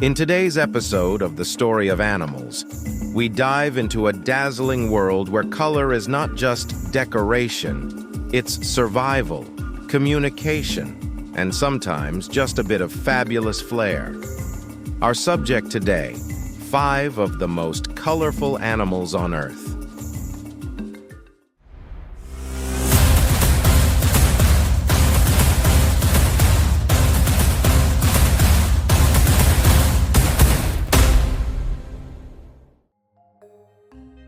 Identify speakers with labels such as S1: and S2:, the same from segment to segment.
S1: In today's episode of The Story of Animals, we dive into a dazzling world where color is not just decoration, it's survival, communication, and sometimes just a bit of fabulous flair. Our subject today, 5 of the most colorful animals on Earth.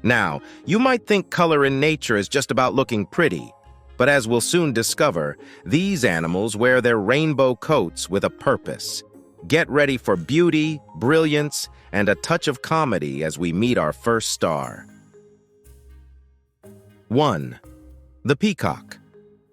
S1: Now, you might think color in nature is just about looking pretty, but as we'll soon discover, these animals wear their rainbow coats with a purpose. Get ready for beauty, brilliance, and a touch of comedy as we meet our first star. 1. The peacock.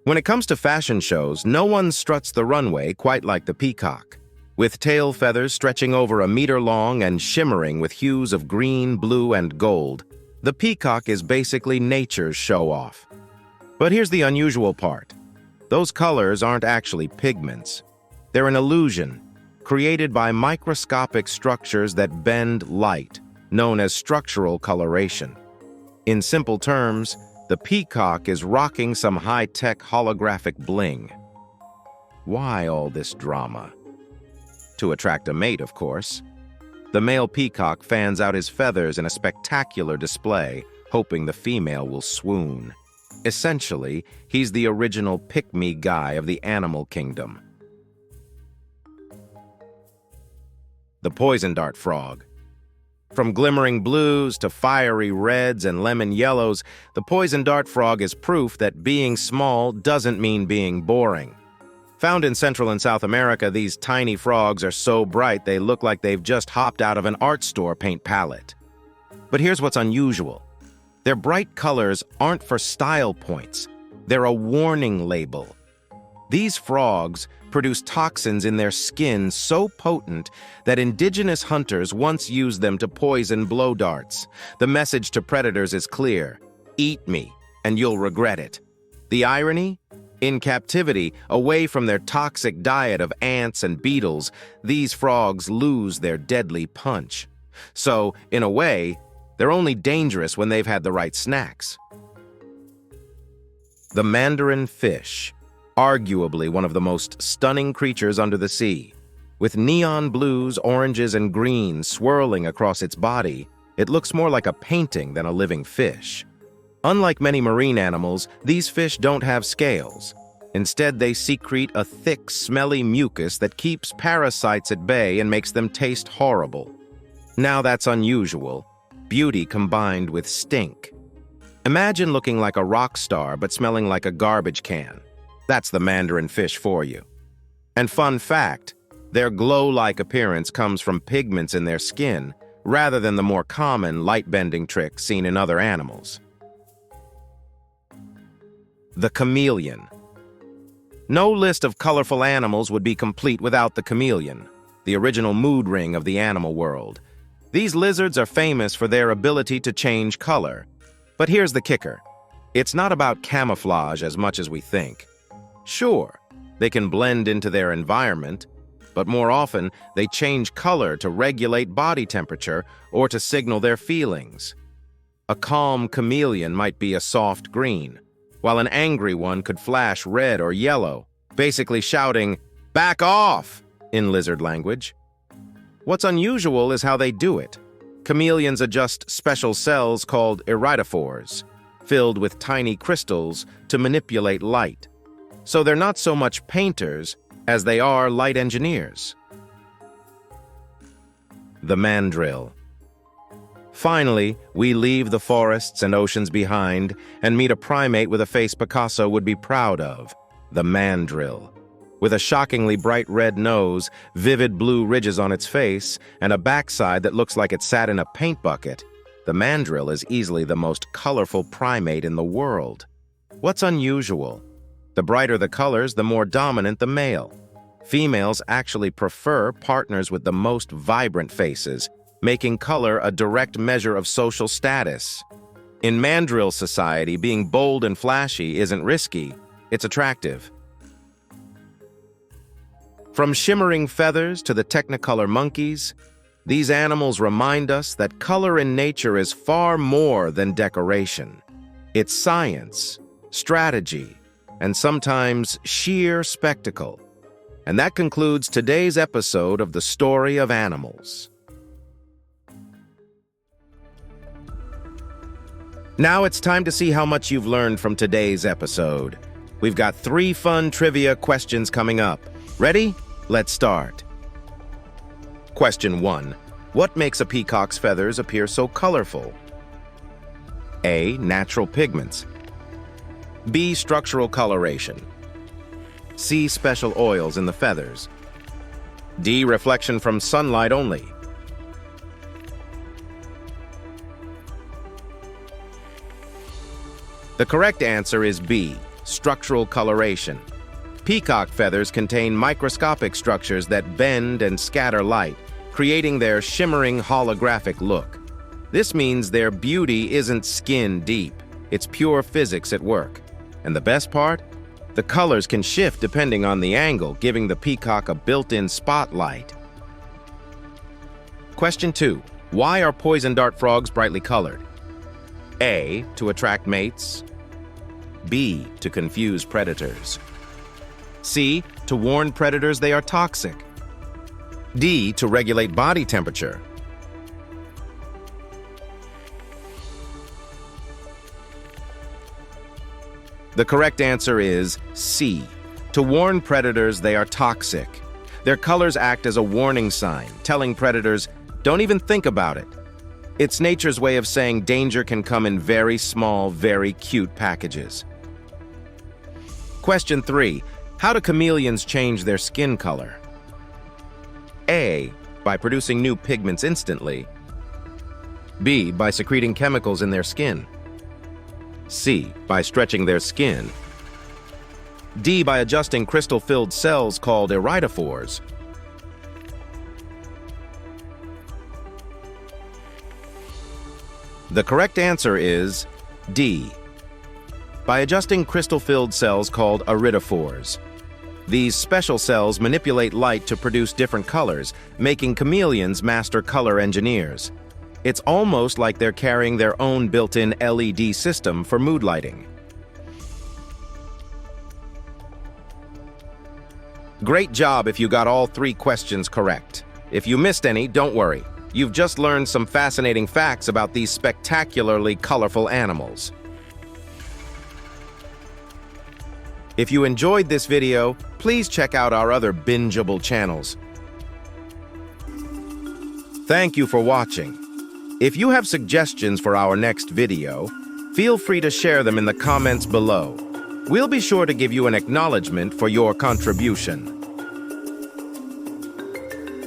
S1: When it comes to fashion shows, no one struts the runway quite like the peacock. With tail feathers stretching over a meter long and shimmering with hues of green, blue, and gold, the peacock is basically nature's show-off. But here's the unusual part. Those colors aren't actually pigments. They're an illusion, created by microscopic structures that bend light, known as structural coloration. In simple terms, the peacock is rocking some high-tech holographic bling. Why all this drama? To attract a mate, of course. The male peacock fans out his feathers in a spectacular display, hoping the female will swoon. Essentially, he's the original pick-me guy of the animal kingdom. The poison dart frog. From glimmering blues to fiery reds and lemon yellows, the poison dart frog is proof that being small doesn't mean being boring. Found in Central and South America, these tiny frogs are so bright they look like they've just hopped out of an art store paint palette. But here's what's unusual. Their bright colors aren't for style points. They're a warning label. These frogs produce toxins in their skin so potent that indigenous hunters once used them to poison blow darts. The message to predators is clear: eat me, and you'll regret it. The irony? In captivity, away from their toxic diet of ants and beetles, these frogs lose their deadly punch. So, in a way, they're only dangerous when they've had the right snacks. The mandarin fish, arguably one of the most stunning creatures under the sea. With neon blues, oranges, and greens swirling across its body, it looks more like a painting than a living fish. Unlike many marine animals, these fish don't have scales. Instead, they secrete a thick, smelly mucus that keeps parasites at bay and makes them taste horrible. Now that's unusual. Beauty combined with stink. Imagine looking like a rock star but smelling like a garbage can. That's the mandarin fish for you. And fun fact, their glow-like appearance comes from pigments in their skin, rather than the more common light-bending tricks seen in other animals. The chameleon. No list of colorful animals would be complete without the chameleon, the original mood ring of the animal world. These lizards are famous for their ability to change color. But here's the kicker. It's not about camouflage as much as we think. Sure, they can blend into their environment, but more often they change color to regulate body temperature or to signal their feelings. A calm chameleon might be a soft green, while an angry one could flash red or yellow, basically shouting, "Back off!" in lizard language. What's unusual is how they do it. Chameleons adjust special cells called iridophores, filled with tiny crystals to manipulate light. So they're not so much painters as they are light engineers. The mandrill. Finally, we leave the forests and oceans behind and meet a primate with a face Picasso would be proud of, the mandrill. With a shockingly bright red nose, vivid blue ridges on its face, and a backside that looks like it sat in a paint bucket, the mandrill is easily the most colorful primate in the world. What's unusual? The brighter the colors, the more dominant the male. Females actually prefer partners with the most vibrant faces, making color a direct measure of social status. In mandrill society, being bold and flashy isn't risky, it's attractive. From shimmering feathers to the technicolor monkeys, these animals remind us that color in nature is far more than decoration. It's science, strategy, and sometimes sheer spectacle. And that concludes today's episode of The Story of Animals. Now it's time to see how much you've learned from today's episode. We've got 3 fun trivia questions coming up. Ready? Let's start. Question 1. What makes a peacock's feathers appear so colorful? A. Natural pigments. B. Structural coloration. C. Special oils in the feathers. D. Reflection from sunlight only. The correct answer is B. Structural coloration. Peacock feathers contain microscopic structures that bend and scatter light, creating their shimmering holographic look. This means their beauty isn't skin deep, it's pure physics at work. And the best part? The colors can shift depending on the angle, giving the peacock a built-in spotlight. Question 2. Why are poison dart frogs brightly colored? A. To attract mates. B. To confuse predators. C. To warn predators they are toxic. D. To regulate body temperature. The correct answer is C. To warn predators they are toxic. Their colors act as a warning sign, telling predators, don't even think about it. It's nature's way of saying danger can come in very small, very cute packages. Question 3. How do chameleons change their skin color? A. By producing new pigments instantly. B. By secreting chemicals in their skin. C. By stretching their skin. D. By adjusting crystal-filled cells called iridophores. The correct answer is D. By adjusting crystal-filled cells called iridophores. These special cells manipulate light to produce different colors, making chameleons master color engineers. It's almost like they're carrying their own built-in LED system for mood lighting. Great job if you got all 3 questions correct. If you missed any, don't worry. You've just learned some fascinating facts about these spectacularly colorful animals. If you enjoyed this video, please check out our other binge-able channels. Thank you for watching. If you have suggestions for our next video, feel free to share them in the comments below. We'll be sure to give you an acknowledgement for your contribution.